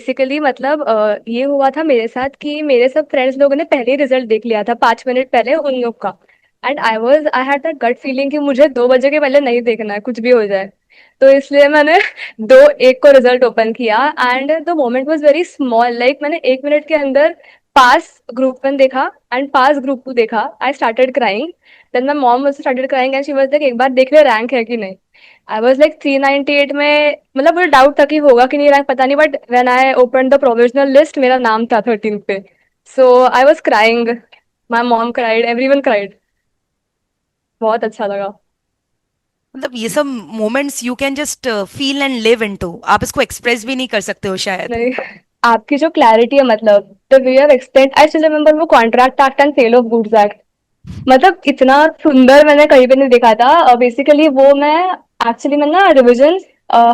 Basically मतलब ये हुआ था मेरे साथ कि मेरे सब फ्रेंड्स लोगों ने पहले ही रिजल्ट देख लिया था 5 मिनट पहले उन लोग का। And I had that gut feeling कि मुझे 2 बजे के पहले नहीं देखना है, कुछ भी हो जाए। तो इसलिए मैंने 2:01 को रिजल्ट ओपन किया and the moment was very small. Like मैंने 1 मिनट के अंदर पास ग्रुप 1 देखा एंड पास ग्रुप 2 देखा। I started crying. Then my mom also started crying and she was like एक बार देख ले रैंक है कि नहीं। आई वॉज लाइक 398 में, मतलब मुझे डाउट था कि होगा कि नहीं रैंक, पता नहीं, but when I open the provisional list मेरा नाम था 13 पे। So I was crying, my mom cried, everyone cried. बहुत अच्छा लगा। मतलब ये सब moments you can just feel and live into, आप इसको एक्सप्रेस भी नहीं कर सकते हो शायद। नहीं, आपकी जो क्लैरिटी है, मतलब the way of explain, I still remember वो contract act and sale of goods act. मतलब इतना सुंदर मैंने कहीं पे नहीं देखा था। बेसिकली वो मैं एक्चुअली मैं ना रिविजन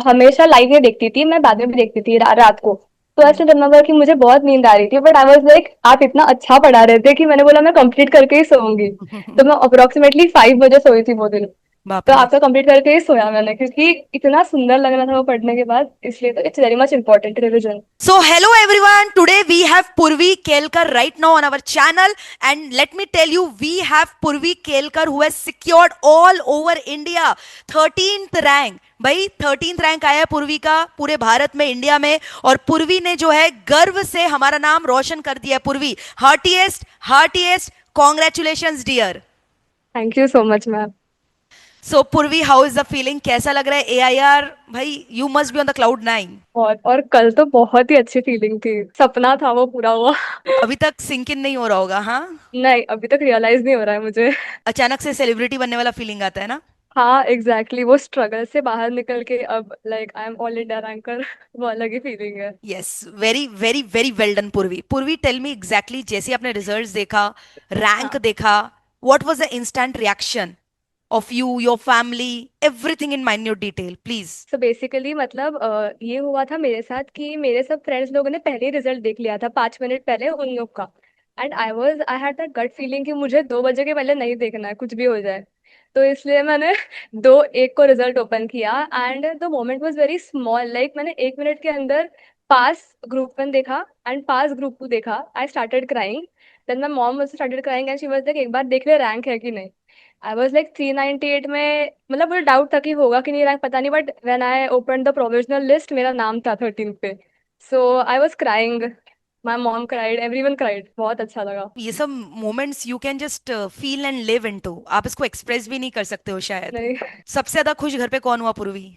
हमेशा लाइव नहीं देखती थी, मैं बाद में भी देखती थी रात को। तो ऐसे रिमेम्बर कि मुझे बहुत नींद आ रही थी, बट आई वाज लाइक आप इतना अच्छा पढ़ा रहे थे कि मैंने बोला मैं कंप्लीट करके ही सोऊंगी। तो मैं अप्रोक्सीमेटली 5 बजे सोई थी वो दिन। बाप तो रे। आपका कंप्लीट करके ही सोया मैंने, क्योंकि इतना सुंदर लग रहा था वो पढ़ने के बाद, इसलिए तो it's very much important revision. So, hello everyone. Today we have Purvi Kelkar right now on our channel, and let me tell you, we have Purvi Kelkar who has secured all over India 13th rank. भाई 13th rank आया है पूर्वी का पूरे भारत में, India में। और पूर्वी ने जो है गर्व से हमारा नाम रोशन कर दिया है। Purvi, heartiest heartiest congratulations dear. Thank you so much ma'am. So Purvi, how is the feeling, कैसा लग रहा है एआईआर? भाई you must be on the cloud 9। और कल तो बहुत ही अच्छी फीलिंग थी, सपना था वो पूरा हुआ। अभी तक सिंक इन नहीं हो रहा होगा, हाँ? नहीं, अभी तक रियलाइज नहीं हो रहा है मुझे। अचानक से सेलिब्रिटी बनने वाला फीलिंग आता है ना? हाँ एग्जैक्टली वो स्ट्रगल से बाहर निकल के अब like I am all India ranker. वो अलग ही फीलिंग है। Yes, very very very well done पूर्वी। पूर्वी, टेल मी एग्जैक्टली, जैसे आपने रिजल्ट्स देखा, रैंक हाँ। देखा, what was the instant reaction of you, your family, everything in minute detail please. So basically मतलब ये हुआ था मेरे साथ कि मेरे सब फ्रेंड्स लोगों ने पहले ही रिजल्ट देख लिया था 5 मिनट पहले उन लोग का। And I had that gut feeling कि मुझे 2 बजे के पहले नहीं देखना है, कुछ भी हो जाए। तो इसलिए मैंने 2:01 को रिजल्ट ओपन किया and the moment was very small. Like मैंने 1 मिनट के अंदर पास ग्रुप 1 देखा एंड पास ग्रुप 2 देखा। I started crying. Then my mom also started crying and she was like एक बार देख ले रैंक है कि नहीं। आई वॉज लाइक 398 में, मतलब मुझे डाउट था कि होगा कि नहीं रैंक, पता नहीं, but when I open the provisional list मेरा नाम था 13 पे। So I was crying, my mom cried, everyone cried. बहुत अच्छा लगा। ये सब moments you can just feel and live into, आप इसको एक्सप्रेस भी नहीं कर सकते हो शायद। नहीं। सबसे ज्यादा खुश घर पे कौन हुआ पूर्वी?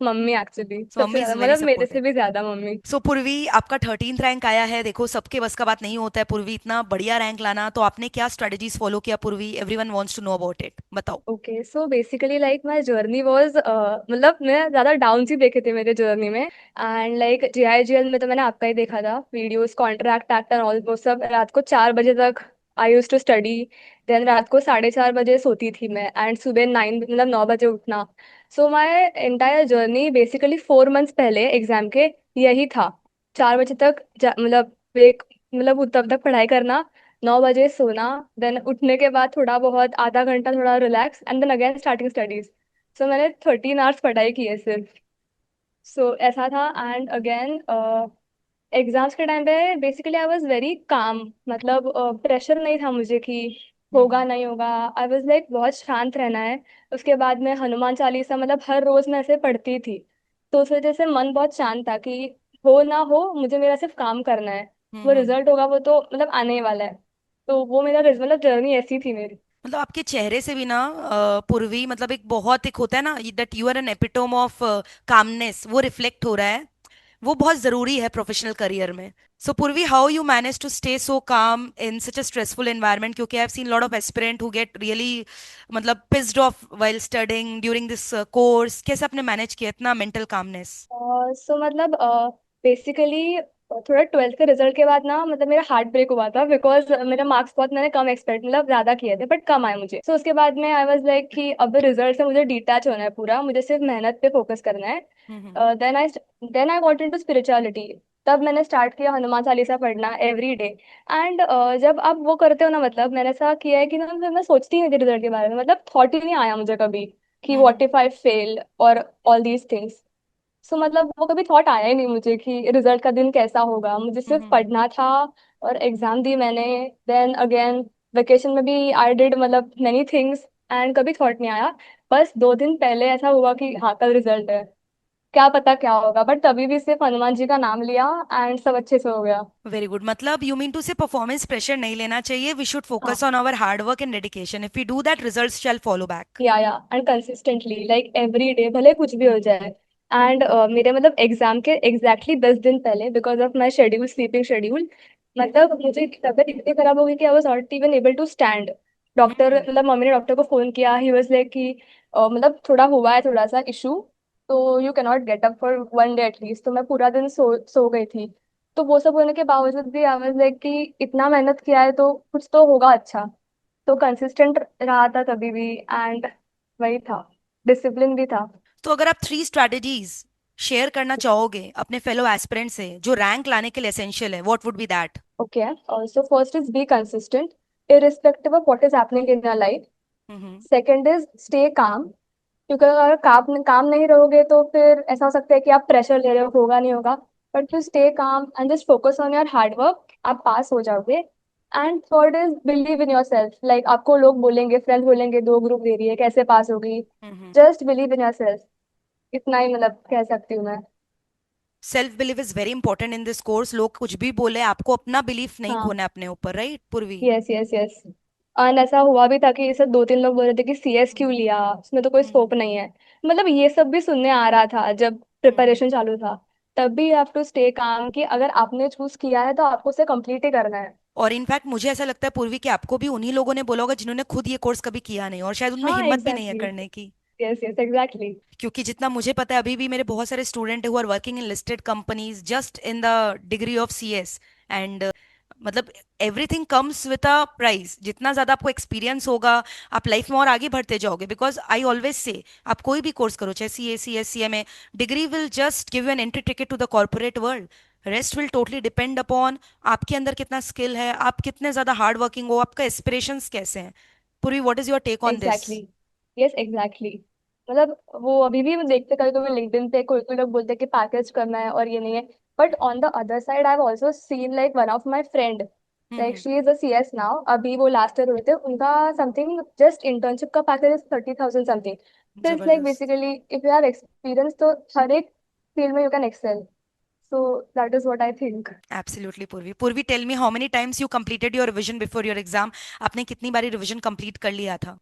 मम्मी एक्चुअली सो सबसे मम्मी इज ज्यादा, वेरी मतलब मेरे सपोर्टिव। से भी ज्यादा मम्मी। सो पूर्वी, आपका 13th रैंक आया है, देखो सबके बस का बात नहीं होता है पूर्वी इतना बढ़िया रैंक लाना, तो आपने क्या स्ट्रेटजीज फॉलो किया Purvi? Everyone wants to know about it, बताओ। Okay so basically like my journey was, मतलब मैं ज्यादा डाउन ही देखे थे मेरे जर्नी में। एंड लाइक JIGL में तो मैंने आपका ही देखा था videos, contract act and all वो सब। रात को 4 बजे तक आई यूज टू स्टडी। देन रात को 4:30 बजे सोती थी मैं एंड सुबह 9, मतलब 9 बजे उठना। So my entire journey basically 4 months पहले एग्जाम के यही था। 4 बजे तक मतलब एक, मतलब तब तक पढ़ाई करना, 9 बजे सोना, देन उठने के बाद थोड़ा बहुत आधा घंटा थोड़ा relax and then again starting studies. सो मैंने 13 आवर्स पढ़ाई की है सिर्फ। सो ऐसा था एंड अगेन एग्जाम्स के टाइम पे basically I was very calm. मतलब प्रेशर नहीं था मुझे कि होगा नहीं होगा। आई वाज लाइक बहुत शांत रहना है। उसके बाद में हनुमान चालीसा मतलब हर रोज मैं ऐसे पढ़ती थी। तो उस वजह से मन बहुत शांत था कि हो ना हो मुझे मेरा सिर्फ काम करना है। वो हम्म। रिजल्ट होगा वो तो मतलब आने ही वाला है। तो वो मेरा मतलब जर्नी ऐसी थी मेरी। मतलब आपके चेहरे से भी ना पूर्वी, मतलब एक बहुत, एक होता है ना that you are an epitome of calmness, वो रिफ्लेक्ट हो रहा है। वो बहुत जरूरी है प्रोफेशनल करियर में। So Purvi, how you manage to stay so calm in such a stressful environment? क्योंकि I have seen lot of aspirant who get really, मतलब pissed off while studying during this course. कैसे आपने manage किया इतना mental calmness? सो मतलब basically थोड़ा 12th के result के बाद ना, मतलब मेरा हार्ट ब्रेक हुआ था बिकॉज मेरा मार्क्स बहुत मैंने कम एक्सपेक्ट, मतलब ज्यादा किए थे बट कम आए मुझे। सो उसके बाद में आई वाज लाइक कि अब रिजल्ट से मुझे डिटैच होना है पूरा, मुझे सिर्फ मेहनत पे फोकस करना है। हम्म। Then I got into spirituality. तब मैंने स्टार्ट किया हनुमान चालीसा पढ़ना एवरी डे। एंड जब आप वो करते हो ना, मतलब मैंने ऐसा किया है कि ना मैं सोचती नहीं थी रिजल्ट के बारे में, मतलब थॉट ही नहीं आया मुझे कभी कि हम्म। व्हाट इफ आई फेल और ऑल दीज थिंग्स। सो मतलब वो कभी थॉट आया ही नहीं मुझे कि रिजल्ट का दिन कैसा होगा, मुझे सिर्फ हम्म। पढ़ना था। और एग्जाम दी मैंने। देन अगेन वेकेशन में भी आई डिड मतलब मेनी थिंग्स। एंड कभी थॉट नहीं आया। बस 2 दिन पहले ऐसा हुआ कि हाँ कल रिजल्ट है। क्या पता क्या होगा, बट तभी भी सिर्फ हनुमान जी का नाम लिया एंड सब अच्छे से हो गया। Very good. मतलब you mean to say performance pressure नहीं लेना चाहिए, वी शुड फोकस हाँ। On our hard work and dedication, if we do that results shall follow back. या and consistently like every day भले कुछ भी हो जाए। एंड मेरे मतलब एग्जाम के एग्जैक्टली 10 दिन पहले because of my schedule sleeping schedule, मतलब मुझे तबीयत इतनी खराब हो गई कि I was not even able to stand. Doctor हम्म। मतलब मम्मी ने डॉक्टर को फोन किया, ही वॉज लाइक कि मतलब थोड़ा हुआ है थोड़ा सा इशू, तो you cannot get up for 1 day at least. तो मैं पूरा दिन सो गई थी। तो वो सब होने के बावजूद भी आई वॉज लाइक कि इतना मेहनत किया है तो कुछ तो होगा अच्छा। तो कंसिस्टेंट रहा था तभी भी। एंड वही था, डिसिप्लिन भी था। तो अगर आप 3 स्ट्रैटेजीज शेयर करना चाहोगे अपने फेलो एस्पिरेंट से जो रैंक लाने के लिए एसेंशियल है, what would be that? Okay, so first is be consistent irrespective of what is happening in your life. Hmm. Second is stay calm, क्योंकि अगर काम नहीं रहोगे तो फिर ऐसा हो सकता है कि आप प्रेशर ले रहे हो, होगा नहीं होगा। But you stay calm and just focus on your hard work, आप पास हो जाओगे। And third is believe in your self, like आपको लोग बोलेंगे, फ्रेंड्स बोलेंगे 2 ग्रुप दे रही है कैसे पास होगी। हम्म। Just believe in yourself, इतना ही मतलब कह सकती हूँ मैं। Self believe is very important in this course. लोग कुछ भी बोले, आपको अपना बिलीफ नहीं हाँ। खोना है अपने ऊपर, राइट पूर्वी? Yes yes yes. और ऐसा हुआ भी था कि ये सब 2-3 लोग बोल रहे थे कि सीएस क्यों लिया, उसमें तो कोई हम्म। स्कोप नहीं है। मतलब ये सब भी सुनने आ रहा था जब हम्म। प्रिपरेशन चालू था। तब भी you have to stay calm कि अगर आपने चूज किया है तो आपको उसे कंप्लीट ही करना है। और इनफैक्ट मुझे ऐसा लगता है पूर्वी कि आपको भी उन्हीं लोगों ने बोला होगा जिन्होंने खुद ये कोर्स कभी किया नहीं, और शायद उनमें हाँ हिम्मत भी नहीं है एग्जैक्टली। करने की। Yes yes exactly. क्योंकि जितना मुझे पता है, अभी भी मेरे बहुत सारे student who are working in listed companies just in the degree of CS. And मतलब everything comes with a price. जितना ज्यादा आपको एक्सपीरियंस होगा, आप लाइफ में और आगे बढ़ते जाओगे। बिकॉज आई ऑलवेज से, आप कोई भी कोर्स करो, चाहे C A C S C M A, degree will just give you an entry ticket to the corporate world. Rest will totally depend upon आपके अंदर कितना स्किल है, आप कितने ज्यादा हार्ड वर्किंग हो, आपका एस्पिरेशंस कैसे हैं। पूरी, what is your take on this? Exactly. Yes exactly. मतलब वो अभी भी देखते कभी कभी लिंक्डइन पे कोई कोई लोग बोलते हैं कि पैकेज करना है और ये नहीं है। But on the other side I have also seen like one of my friend, like hmm. She is a CS now, अभी वो लास्ट ईयर हुए थे, उनका समथिंग जस्ट इंटर्नशिप का पैकेज इज 30,000 समथिंग। तो इट्स लाइक जबरदस्त। Basically if you have experience तो हर एक फील्ड में you can excel. So that is what I think. Absolutely Purvi. Purvi, tell me how many times you completed your revision before your exam? आपने कितनी बारी revision complete कर लिया था?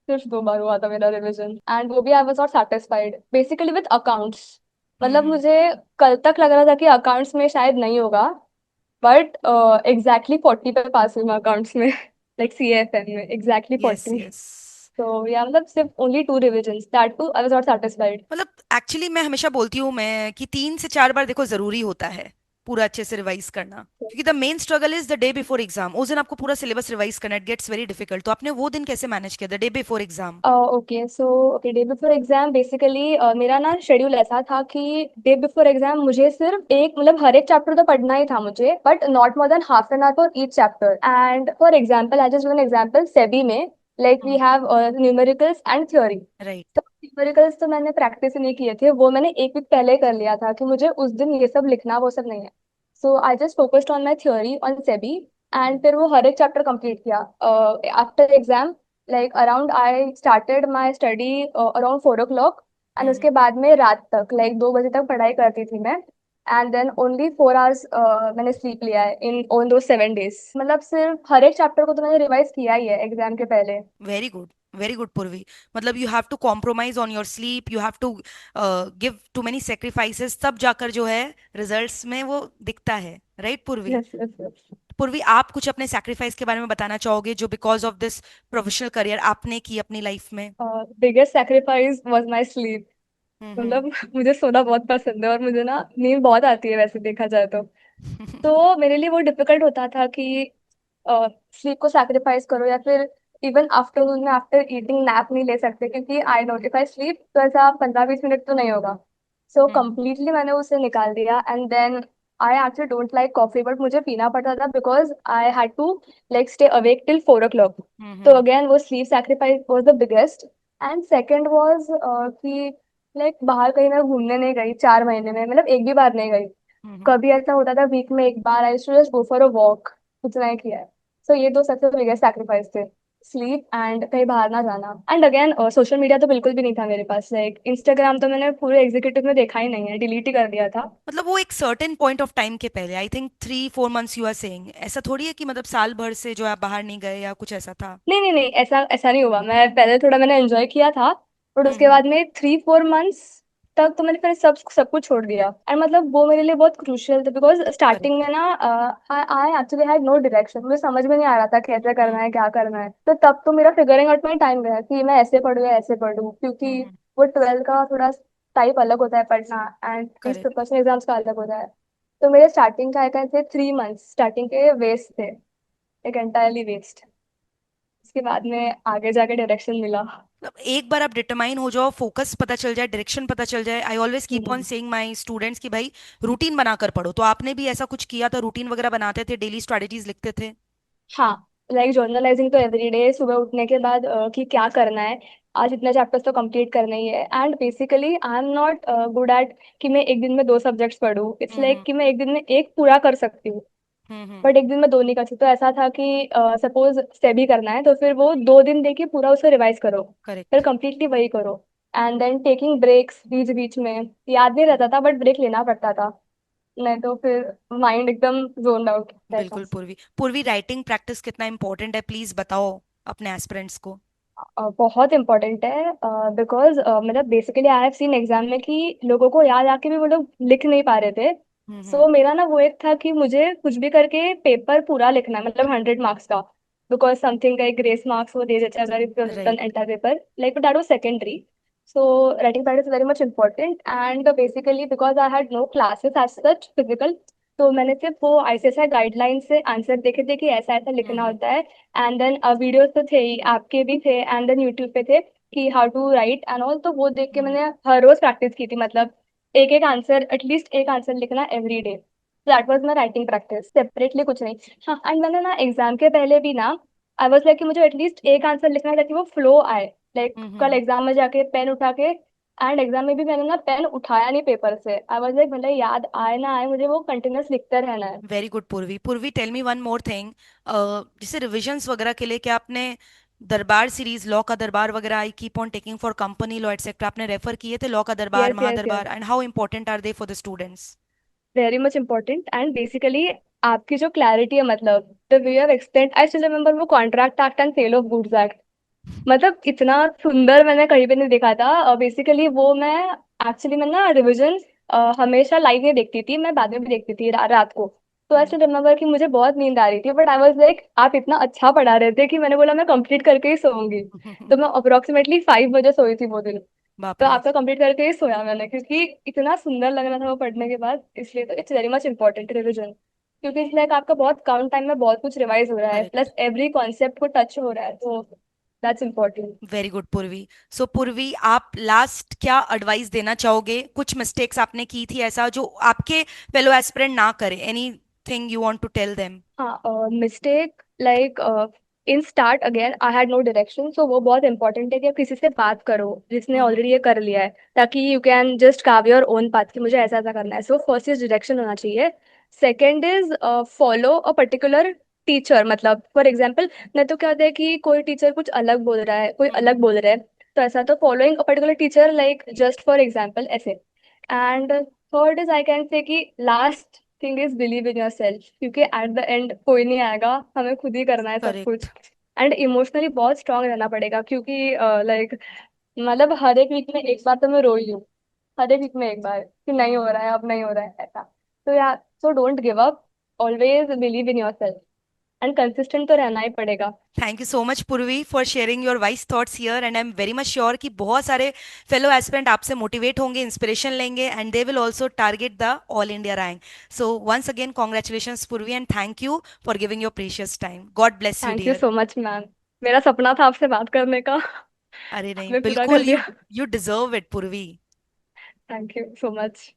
सिर्फ 2 बार हुआ था मेरा रिवीजन, एंड वो भी आई was not satisfied basically with accounts. मतलब हम्म। मुझे कल तक लग रहा था कि अकाउंट्स में शायद नहीं होगा। बट एग्जैक्टली 40 पे पास हुई मैं अकाउंट्स में लाइक सीएफएम में एग्जैक्टली यस 40। यस। तो या मतलब सिर्फ only 2 revisions, that too I was not satisfied. मतलब एक्चुअली मैं हमेशा बोलती हूँ मैं कि 3 से 4 बार देखो जरूरी होता है पूरा अच्छे से रिवाइज करना। क्योंकि the main struggle is the day before exam. उस दिन आपको पूरा सिलेबस रिवाइज करना, इट गेट्स वेरी डिफिकल्ट। तो आपने वो दिन कैसे मैनेज किया, the day before exam? Okay so okay day before exam basically मेरा ना शेड्यूल ऐसा था कि डे बिफोर एग्जाम मुझे सिर्फ एक मतलब हर एक चैप्टर तो पढ़ना ही था मुझे, but not more than half an hour for each chapter. And for example I just one example SEBI में like we have numericals and theory. Right. तो न्यूमेरिकल्स तो मैंने प्रैक्टिस ही नहीं किए थे, वो मैंने एक वीक पहले कर लिया था कि मुझे उस दिन ये सब लिखना वो सब नहीं है। So I just focused on my theory on SEBI. And फिर वो हर एक चैप्टर कंप्लीट किया after exam. Like around I started my study around 4 o'clock। And hmm. उसके बाद में रात तक लाइक 2 बजे तक पढ़ाई करती थी मैं। एंड देन ओनली 4 hours मैंने स्लीप लिया है इन ऑन दो 7 days। मतलब सिर्फ हर एक चैप्टर को तो मैंने रिवाइज किया ही है एग्जाम के पहले। Very good, very good Purvi. मतलब you have to compromise on your sleep, you have to give too many sacrifices, तब जाकर जो है रिजल्ट्स में वो दिखता है, राइट पूर्वी? Yes yes yes. पूर्वी, आप कुछ अपने सैक्रिफाइस के बारे में बताना चाहोगे जो because of this professional career आपने की अपनी लाइफ में? Biggest sacrifice was my sleep. Hmm. मतलब मुझे सोना बहुत पसंद है और मुझे ना नींद बहुत आती है वैसे देखा जाए तो मेरे लिए वो डिफिकल्ट होता था कि स्लीप को सैक्रिफाइस करो या फिर इवन आफ्टरनून में आफ्टर ईटिंग नैप नहीं ले सकते, क्योंकि आई नोटिफाई स्लीप तो ऐसा 15-20 मिनट तो नहीं होगा। सो हम्म। कम्प्लीटली मैंने उसे निकाल दिया। And then I actually don't like coffee, but मुझे पीना पड़ता था because I had to like stay awake till 4 o'clock। तो हम्म। अगेन वो sleep sacrifice was the biggest. And second was कि लाइक बाहर कहीं मैं घूमने नहीं गई 4 महीने में, मतलब एक भी बार नहीं गई। हम्म। कभी ऐसा होता था वीक में एक बार I just go for a walk, उतना ही किया है। सो ये दो सबसे बिगेस्ट सैक्रिफाइस थे, स्लीप एंड कहीं बाहर ना जाना। एंड अगेन सोशल मीडिया तो बिल्कुल भी नहीं था मेरे पास, लाइक इंस्टाग्राम तो मैंने पूरे एग्जीक्यूटिव में देखा ही नहीं है, डिलीट ही कर दिया था। मतलब वो एक सर्टेन पॉइंट ऑफ टाइम के पहले, I think 3 4 months you are saying, ऐसा थोड़ी है कि मतलब साल भर से जो आप बाहर नहीं गए या कुछ ऐसा था? नहीं नहीं नहीं, ऐसा ऐसा नहीं हुआ। मैं पहले थोड़ा मैंने एंजॉय किया था, बट उसके हम्म। बाद में 3 4 मंथ्स तक तो मैंने फिर सब कुछ छोड़ दिया। एंड मतलब वो मेरे लिए बहुत क्रूशियल था, बिकॉज स्टार्टिंग में करेक्ट। ना I actually had no direction, मुझे समझ में नहीं आ रहा था कैसे करना है क्या करना है। तो तब तो मेरा फिगरिंग आउट में टाइम गया कि मैं ऐसे पढूं या ऐसे पढूं, क्योंकि हम्म। वो 12 का थोड़ा टाइप अलग होता है पढ़ना, एंड इस करेक्ट। प्रोफेशनल एग्जाम्स का अलग होता है। तो मेरे स्टार्टिंग का एक थे 3 मंथ्स स्टार्टिंग के वेस्ट थे, एक एंटायरली वेस्ट। उसके बाद में आगे जाके डायरेक्शन मिला। मतलब एक बार आप डिटरमाइन हो जाओ, फोकस पता चल जाए, डायरेक्शन पता चल जाए, I always keep on hmm. Saying my students कि भाई रूटीन बनाकर पढ़ो। तो आपने भी ऐसा कुछ किया था, रूटीन वगैरह बनाते थे, डेली स्ट्रेटेजीज लिखते थे? हाँ, लाइक जर्नलाइजिंग तो एवरीडे सुबह उठने के बाद कि क्या करना है, आज इतने चैप्टर्स तो कंप्लीट करना ही है। And basically I am not good at कि मैं एक दिन में 2 सब्जेक्ट्स पढूं, इट्स हम्म। लाइक कि मैं एक दिन में एक पूरा कर सकती हूँ, हम्म। बट एक दिन में दो नहीं कर सकती। तो ऐसा था कि सपोज स्टडी करना है तो फिर वो 2 दिन देखिए पूरा उसे रिवाइज करो, फिर करेक्ट। कंप्लीटली वही करो। एंड देन टेकिंग ब्रेक्स बीच बीच में, याद नहीं रहता था बट ब्रेक लेना पड़ता था, नहीं तो फिर माइंड एकदम जोन आउट रहता। बिल्कुल पूर्वी। पूर्वी, राइटिंग प्रैक्टिस कितना इंपॉर्टेंट है, प्लीज बताओ अपने एस्पिरेंट्स को। बहुत इंपॉर्टेंट है, बिकॉज मतलब basically I have scene exam में कि लोगों को याद आके भी वो लोग लिख नहीं पा रहे थे। सो हम्म। मेरा ना वो एक था कि मुझे कुछ भी करके पेपर पूरा लिखना है, मतलब 100 मार्क्स का, बिकॉज समथिंग का एक ग्रेस मार्क्स वो दे देते हैं अगर if done right. Entire paper, like that was secondary. So writing practice very much important, and basically because I had no classes as such physical, तो मैंने सिर्फ वो आईसीएसआई गाइडलाइन से आंसर देखे थे कि ऐसा ऐसा लिखना हम्म। होता है। एंड देन वीडियोस तो थे ही, आपके भी थे, एंड देन यूट्यूब पे थे कि how to write and all, तो वो देख के हम्म। मैंने हर रोज प्रैक्टिस की थी, मतलब एक एक आंसर, एटलीस्ट एक आंसर लिखना every day. That was my writing practice, separately कुछ नहीं। हाँ, एंड मैंने ना एग्जाम के पहले भी ना आई वाज लाइक कि मुझे एटलीस्ट एक आंसर लिखना है ताकि वो फ्लो आए। लाइक कल हम्म। एग्जाम में जाके पेन उठा के, एंड एग्जाम में भी मैंने ना पेन उठाया नहीं पेपर से, आई वाज लाइक भले याद आए ना आए मुझे वो कंटिन्यूस लिखते रहना है। Very good Purvi. Purvi, tell me one more thing, जैसे रिविजन्स वगैरह के लिए क्या आपने दरबार सीरीज, लॉ का दरबार वगैरह, I keep on taking for company law etcetera, आपने रेफर किए थे लॉ का दरबार, यस यस यस, महादरबार, and how important are they for the students? Very much important. And basically आपकी जो क्लैरिटी है, मतलब the way of explain, I still remember वो contract act and sale of goods act, मतलब इतना सुंदर मैंने कहीं पे नहीं देखा था। बेसिकली वो मैं एक्चुअली मैं ना रिविजन हमेशा लाइव नहीं देखती थी, मैं बाद में भी देखती थी रात को। तो ऐसे रिमेम्बर कि मुझे बहुत नींद आ रही थी, बट आई वाज लाइक आप इतना अच्छा पढ़ा रहे थे कि मैंने बोला मैं कंप्लीट करके ही सोऊंगी। तो मैं अप्रोक्सीमेटली 5 बजे सोई थी वो दिन। बाप तो रे। आपका कंप्लीट करके ही सोया मैंने, क्योंकि इतना सुंदर लग रहा था वो पढ़ने के बाद, इसलिए तो it's very much important revision, क्योंकि इट्स लाइक आपका बहुत कम टाइम में बहुत कुछ रिवाइज हो रहा है, करेक्ट। प्लस एवरी कॉन्सेप्ट को टच हो रहा है, तो दैट्स इम्पोर्टेंट। वेरी गुड पूर्वी। सो पूर्वी, आप लास्ट क्या एडवाइस देना चाहोगे? कुछ मिस्टेक्स आपने की थी ऐसा जो आपके फेलो एस्पिरेंट ना करे, any thing you want to tell them? हाँ, mistake like in start again I had no direction, so वो बहुत इंपॉर्टेंट है कि आप किसी से बात करो जिसने हम्म। ऑलरेडी ये कर लिया है, ताकि you can just curve your own path कि मुझे ऐसा ऐसा करना है। सो फर्स्ट इज डायरेक्शन होना चाहिए। Second is follow a particular teacher, मतलब फॉर एग्जाम्पल नहीं तो क्या होता है कि कोई टीचर कुछ अलग बोल रहा है, कोई अलग हम्म। बोल रहा है, तो ऐसा तो following a particular teacher like just for example ऐसे। And third is I can say कि last thing is believe in yourself, क्योंकि एट द एंड कोई नहीं आएगा, हमें खुद ही करना है सब कुछ। करेक्ट। एंड इमोशनली बहुत स्ट्रांग रहना पड़ेगा, क्योंकि लाइक मतलब हर एक वीक में एक बार तो मैं रोई हूँ, हर एक वीक में एक बार कि नहीं हो रहा है, अब नहीं हो रहा है ऐसा। तो यार, so don't give up, always believe in yourself, and consistent तो रहना ही पड़ेगा। Thank you so much Purvi for sharing your wise thoughts here, and I am very much sure कि बहुत सारे फेलो एस्पिरेंट आपसे मोटिवेट होंगे, इंस्पिरेशन लेंगे, and they will also target the all India rank. So once again congratulation Purvi, and thank you for giving your precious time. God bless you thank you dear. So much ma'am, मेरा सपना था आपसे बात करने का, अरे नहीं, आपने पूरा कर बिल्कुल, यू दिया। यू डिजर्व इट पूर्वी। Thank you so much.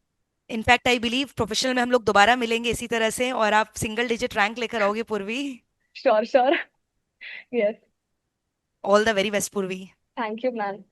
In fact I believe professional में हम लोग दोबारा मिलेंगे इसी तरह से, और आप सिंगल डिजिट रैंक लेकर आओगे Purvi. Sure sure, yes. All the very best Purvi. Thank you ma'am.